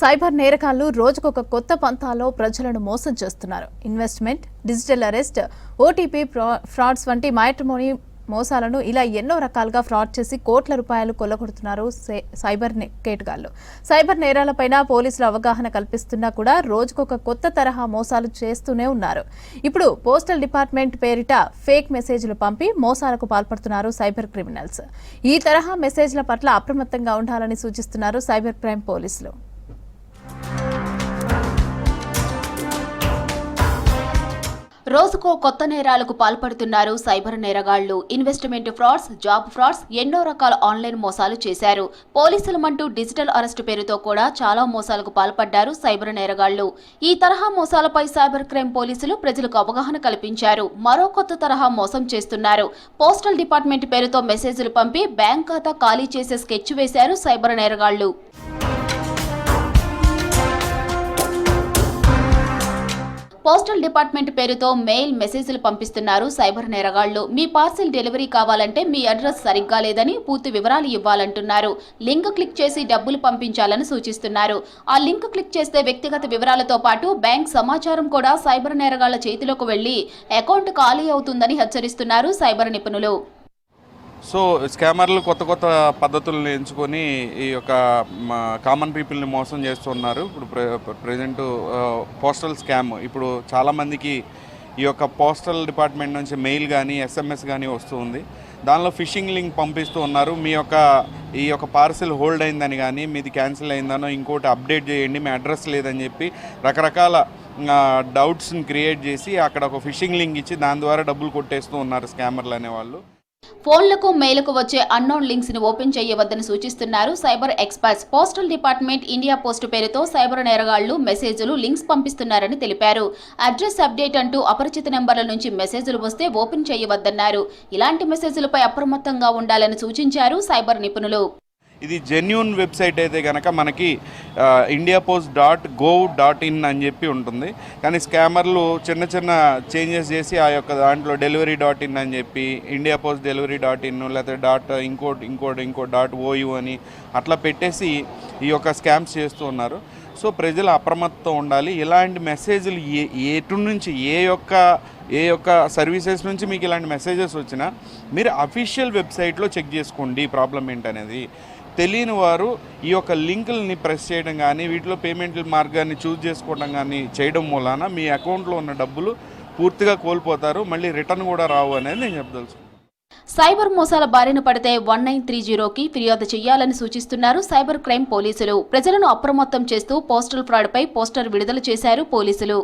Cyber నేరగాళ్లు రోజుకొక కొత్త పంతాలో ప్రజలను మోసం చేస్తున్నారు. Investment, digital arrest, OTP frauds వంటి మ్యాట్రిమోనీ మోసాలను ఇలా ఎన్నో రకాలుగా ఫ్రాడ్ చేసి కోట్ల రూపాయలు కొల్లగొడుతున్నారు సైబర్ కేటగాళ్లు. సైబర్ నేరాలపైన పోలీసులు అవగాహన కల్పిస్తున్నా కూడా రోజుకొక కొత్త తరహా మోసాలు చేస్తూనే ఉన్నారు. ఇప్పుడు పోస్టల్ డిపార్ట్మెంట్ పేరిట ఫేక్ మెసేజ్లు పంపి మోసాలకు పాల్పడుతున్నారు సైబర్ క్రిమినల్స్. ఈ తరహా మెసేజ్ల పట్ల అప్రమత్తంగా ఉండాలని సూచిస్తున్నారు సైబర్ క్రైమ్ పోలీసులు. రోజుకో కొత్త నేరాలకు పాల్పడుతున్నారు సైబర్ నేరగాళ్లు. ఇన్వెస్ట్మెంట్ ఫ్రాడ్స్, జాబ్ ఫ్రాడ్స్, ఎన్నో రకాల ఆన్లైన్ మోసాలు చేశారు. పోలీసులమంటూ డిజిటల్ అరెస్ట్ పేరుతో కూడా చాలా మోసాలకు పాల్పడ్డారు సైబర్ నేరగాళ్లు. ఈ తరహా మోసాలపై సైబర్ క్రైమ్ పోలీసులు ప్రజలకు అవగాహన కల్పించారు. మరో కొత్త తరహా మోసం చేస్తున్నారు. పోస్టల్ డిపార్ట్మెంట్ పేరుతో మెసేజ్లు పంపి బ్యాంక్ ఖాతా ఖాళీ చేసే స్కెచ్ వేశారు సైబర్ నేరగాళ్లు. పోస్టల్ డిపార్ట్మెంట్ పేరుతో మెయిల్ మెసేజ్లు పంపిస్తున్నారు సైబర్ నేరగాళ్లు. మీ పార్సిల్ డెలివరీ కావాలంటే మీ అడ్రస్ సరిగ్గా లేదని పూర్తి వివరాలు ఇవ్వాలంటున్నారు. లింక్ క్లిక్ చేసి డబ్బులు పంపించాలని సూచిస్తున్నారు. ఆ లింక్ క్లిక్ చేస్తే వ్యక్తిగత వివరాలతో పాటు బ్యాంక్ సమాచారం కూడా సైబర్ నేరగాళ్ల చేతిలోకి వెళ్లి అకౌంట్ ఖాళీ అవుతుందని హెచ్చరిస్తున్నారు సైబర్ నిపుణులు. సో స్కామర్లు కొత్త కొత్త పద్ధతులను ఎంచుకొని ఈ యొక్క కామన్ పీపుల్ని మోసం చేస్తున్నారు. ఇప్పుడు ప్రజెంట్ పోస్టల్ స్కామ్ ఇప్పుడు చాలామందికి ఈ యొక్క పోస్టల్ డిపార్ట్మెంట్ నుంచి మెయిల్ కానీ ఎస్ఎంఎస్ కానీ వస్తుంది. దానిలో ఫిషింగ్ లింక్ పంపిస్తూ ఉన్నారు. ఈ యొక్క పార్సిల్ హోల్డ్ అయిందని కానీ మీది క్యాన్సిల్ అయిందనో ఇంకోటి అప్డేట్ చేయండి, మీ అడ్రస్ లేదని చెప్పి రకరకాల డౌట్స్ని క్రియేట్ చేసి అక్కడ ఒక ఫిషింగ్ లింక్ ఇచ్చి దాని ద్వారా డబ్బులు కొట్టేస్తూ ఉన్నారు స్కామర్లు అనేవాళ్ళు. ఫోన్లకు, మెయిల్కు వచ్చే అన్నోన్ లింక్స్ ని ఓపెన్ చేయవద్దని సూచిస్తున్నారు cyber experts. Postal department India post పేరుతో సైబర్ నేరగాళ్లు మెసేజ్లు, లింక్స్ పంపిస్తున్నారని తెలిపారు. అడ్రస్ అప్డేట్ అంటూ అపరిచిత నెంబర్ల నుంచి మెసేజ్లు వస్తే ఓపెన్ చేయవద్దన్నారు. ఇలాంటి మెసేజ్లపై అప్రమత్తంగా ఉండాలని సూచించారు సైబర్ నిపుణులు. ఇది జెన్యూన్ వెబ్సైట్ అయితే కనుక మనకి indiapost.gov.in అని చెప్పి ఉంటుంది. కానీ స్కామర్లు చిన్న చిన్న చేంజెస్ చేసి ఆ యొక్క దాంట్లో delivery.in అని చెప్పి indiapost.delivery.in లేకపోతే ఇంకో .ou అని అట్లా పెట్టేసి ఈ యొక్క స్కామ్స్ చేస్తూ ఉన్నారు. సో ప్రజలు అప్రమత్తం ఉండాలి. ఇలాంటి మెసేజ్లు ఎటు నుంచి ఏ యొక్క సర్వీసెస్ నుంచి మీకు ఇలాంటి మెసేజెస్ వచ్చినా మీరు అఫీషియల్ వెబ్సైట్లో చెక్ చేసుకోండి ప్రాబ్లం ఏంటనేది. తెలియని వారు ఈ యొక్క లింకుల్ని ప్రెస్ చేయడం కానీ వీటిలో పేమెంట్ల మార్గాన్ని చూస్ చేసుకోవడం కానీ చేయడం మూలాన మీ అకౌంట్లో ఉన్న డబ్బులు పూర్తిగా కోల్పోతారు. మళ్ళీ రిటర్న్ కూడా రావు అనేది నేను చెప్పదలుచుకున్నాను. సైబర్ మోసాల బారిన పడితే 1930కి ఫిర్యాదు చేయాలని సూచిస్తున్నారు సైబర్ క్రైమ్ పోలీసులు. ప్రజలను అప్రమత్తం చేస్తూ పోస్టల్ ఫ్రాడ్పై పోస్టర్ విడుదల చేశారు పోలీసులు.